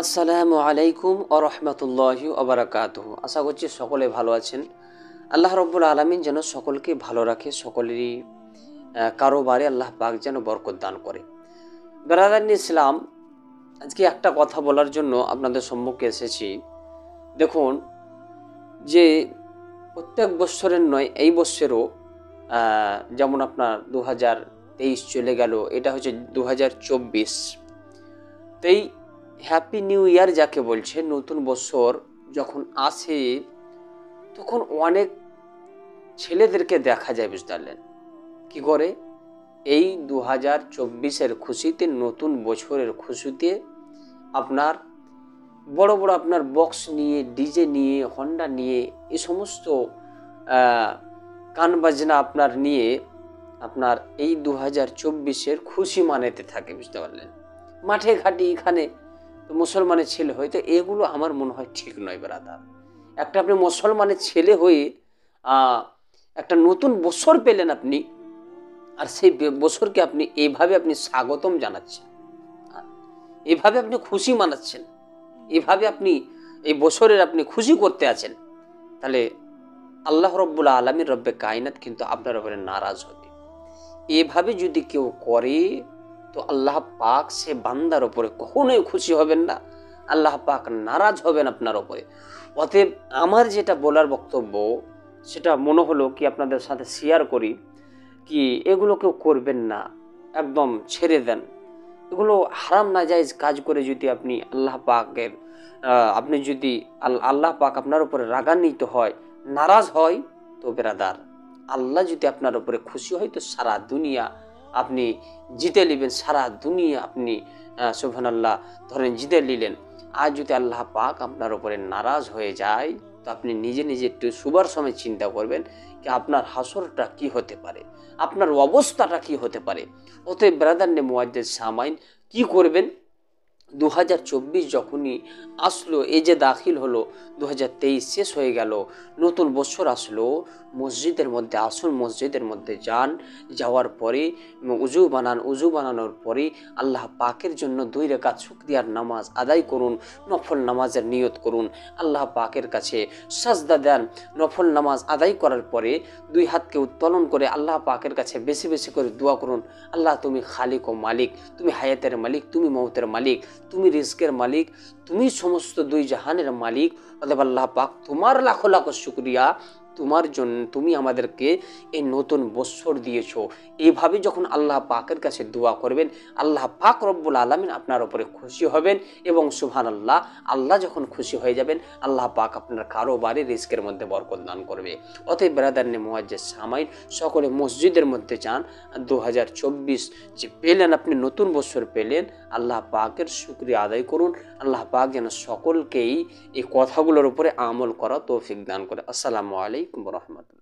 আসসালামু আলাইকুম আরহামতুল্লাহি ওবারাকাতুহু। আশা করছি সকলে ভালো আছেন। আল্লাহ রব্বুল আলামিন যেন সকলকে ভালো রাখে, সকলেরই কারোবারে আল্লাহ পাক যেন বরকত দান করে। ব্রাদার ইসলাম, আজকে একটা কথা বলার জন্য আপনাদের সম্মুখে এসেছি। দেখুন, যে প্রত্যেক বৎসরের নয়, এই বৎসরেও যেমন আপনার 2023 চলে গেল, এটা হচ্ছে 2024। তো এই হ্যাপি নিউ ইয়ার যাকে বলছে, নতুন বছর যখন আসে তখন অনেক ছেলেদেরকে দেখা যায়, বুঝতে পারলেন কি করে? এই 2024-এর খুশিতে, নতুন বছরের খুশিতে আপনার বড় বড় আপনার বক্স নিয়ে, ডিজে নিয়ে, হন্ডা নিয়ে, এই সমস্ত গান বাজনা আপনার নিয়ে আপনার এই 2024-এর খুশি মানাতে থাকে, বুঝতে পারলেন? মাঠে ঘাটে এখানে তো মুসলমানের ছেলে হয়তো এগুলো আমার মনে হয় ঠিক নয় ব্রাদার। একটা আপনি মুসলমানের ছেলে হয়ে একটা নতুন বছর পেলেন আপনি, আর সেই বছরকে আপনি এইভাবে আপনি স্বাগতম জানাচ্ছেন, এইভাবে আপনি খুশি মানাচ্ছেন, এইভাবে আপনি এই বছরের আপনি খুশি করতে আছেন, তাহলে আল্লাহ রব্বুল আলামিন রব্বে কায়নাত কিন্তু আপনার উপরে নারাজ হবে। এভাবে যদি কেউ করে তো আল্লাহ পাক সে বান্দার উপরে কখনোই খুশি হবেন না, আল্লাহ পাক নারাজ হবেন আপনার উপরে। অতএব আমার যেটা বলার বক্তব্য, সেটা মনে হলো কি আপনাদের সাথে শেয়ার করি, কি এগুলো কেউ করবেন না, একদম ছেড়ে দেন। এগুলো হারাম নাজায়েজ কাজ করে যদি আপনি আল্লাহ পাকের আপনি যদি আল্লাহ পাক আপনার উপরে রাগান্বিত হয়, নারাজ হয়, তো বেরাদার আল্লাহ যদি আপনার উপরে খুশি হয় তো সারা দুনিয়া আপনি জিতে নেবেন, সারা দুনিয়া আপনি সুবহানাল্লাহ ধরেন জিতে নিলেন। আর যদি আল্লাহ পাক আপনার উপরে নারাজ হয়ে যায় তো আপনি নিজে নিজে একটু শুবার সময় চিন্তা করবেন যে আপনার হাসরটা কি হতে পারে, আপনার অবস্থাটা কি হতে পারে। অতএব ব্রাদার নে মুআজ্জাজ সামাইন, কি করবেন? 2024 যখনই আসলো, এই যে দাখিল হলো 2023 শেষ হয়ে গেল, নতুন বছর আসলো, মসজিদের মধ্যে আসুন, মসজিদের মধ্যে যান, যাওয়ার পরে উজু বানান, উজু বানানোর পরে আল্লাহ পাকের জন্য 2 রাকাত শুকরিয়ার নামাজ আদায় করুন, নফল নামাজের নিয়ত করুন, আল্লাহ পাকের কাছে সাজদা দেন। নফল নামাজ আদায় করার পরে 2 হাতকে উত্তোলন করে আল্লাহ পাকের কাছে বেশি বেশি করে দোয়া করুন, আল্লাহ তুমি খালিক ও মালিক, তুমি হায়াতের মালিক, তুমি মৌতের মালিক, তুমি রিজকের মালিক, তুমি সমস্ত 2 জাহানের মালিক। অতএব আল্লাহ পাক তোমার লাখো লাখো শুকরিয়া, তোমার জন্য তুমি আমাদেরকে এই নতুন বৎসর দিয়েছো। এইভাবে যখন আল্লাহ পাকের কাছে দোয়া করবেন, আল্লাহ পাক রব্বুল আলামিন আপনার উপরে খুশি হবেন, এবং সুবহানাল্লাহ আল্লাহ যখন খুশি হয়ে যাবেন, আল্লাহ পাক আপনার কারোবারে রিজকের মধ্যে বরকত দান করবে। অতএব ব্রাদার নে মুআজ্জাজ সামাইন, সকলে মসজিদের মধ্যে যান। 2024 যে পেলেন আপনি, নতুন বছর পেলেন, আল্লাহ পাকের শুকরিয়া আদায় করুন। আল্লাহ পাক যেন সকলকেই এই কথাগুলোর উপরে আমল করা তৌফিক দান করে। আসসালামু আলাইকুম ওয়া রাহমাতুল্লাহ।